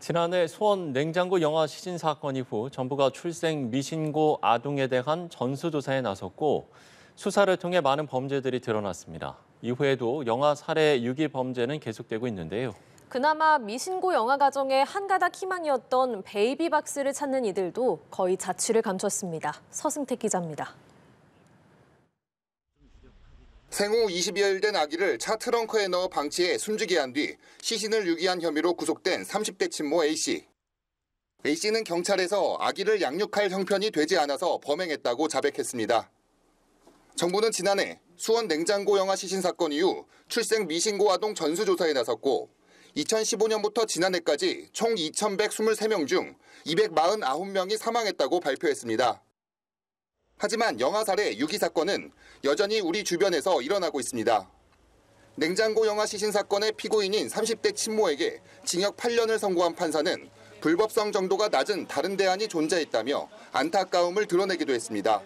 지난해 수원 냉장고 영화 시신 사건 이후 정부가 출생 미신고 아동에 대한 전수조사에 나섰고 수사를 통해 많은 범죄들이 드러났습니다. 이후에도 영아 살해 유기 범죄는 계속되고 있는데요. 그나마 미신고 영아 가정의 한 가닥 희망이었던 베이비박스를 찾는 이들도 거의 자취를 감췄습니다. 서승택 기자입니다. 생후 20여일 된 아기를 차 트렁크에 넣어 방치해 숨지게 한 뒤 시신을 유기한 혐의로 구속된 30대 친모 A씨. A씨는 경찰에서 아기를 양육할 형편이 되지 않아서 범행했다고 자백했습니다. 정부는 지난해 수원 냉장고 영아 시신 사건 이후 출생 미신고 아동 전수조사에 나섰고 2015년부터 지난해까지 총 2,123명 중 249명이 사망했다고 발표했습니다. 하지만 영아 살해 유기 사건은 여전히 우리 주변에서 일어나고 있습니다. 냉장고 영아 시신 사건의 피고인인 30대 친모에게 징역 8년을 선고한 판사는 불법성 정도가 낮은 다른 대안이 존재했다며 안타까움을 드러내기도 했습니다.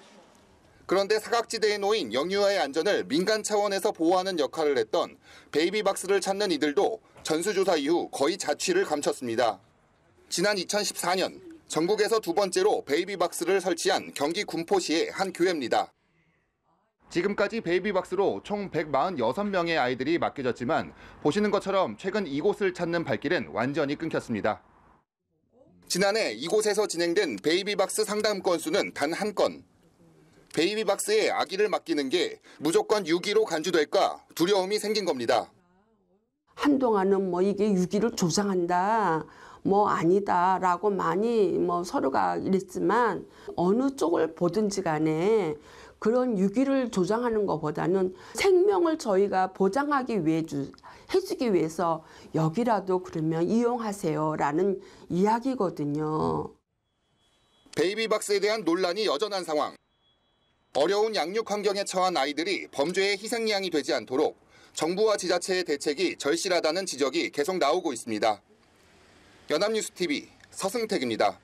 그런데 사각지대에 놓인 영유아의 안전을 민간 차원에서 보호하는 역할을 했던 베이비박스를 찾는 이들도 전수조사 이후 거의 자취를 감췄습니다. 지난 2014년 전국에서 두 번째로 베이비박스를 설치한 경기 군포시의 한 교회입니다. 지금까지 베이비박스로 총 146명의 아이들이 맡겨졌지만 보시는 것처럼 최근 이곳을 찾는 발길은 완전히 끊겼습니다. 지난해 이곳에서 진행된 베이비박스 상담 건수는 단 한 건. 베이비박스에 아기를 맡기는 게 무조건 유기로 간주될까 두려움이 생긴 겁니다. 한동안은 이게 유기를 조장한다. 아니다라고 많이 서로가 이랬지만 어느 쪽을 보든지 간에 그런 유기를 조장하는 것보다는 생명을 저희가 보장하기 위해 해주기 위해서 여기라도 그러면 이용하세요라는 이야기거든요. 베이비박스에 대한 논란이 여전한 상황. 어려운 양육 환경에 처한 아이들이 범죄의 희생양이 되지 않도록 정부와 지자체의 대책이 절실하다는 지적이 계속 나오고 있습니다. 연합뉴스TV 서승택입니다.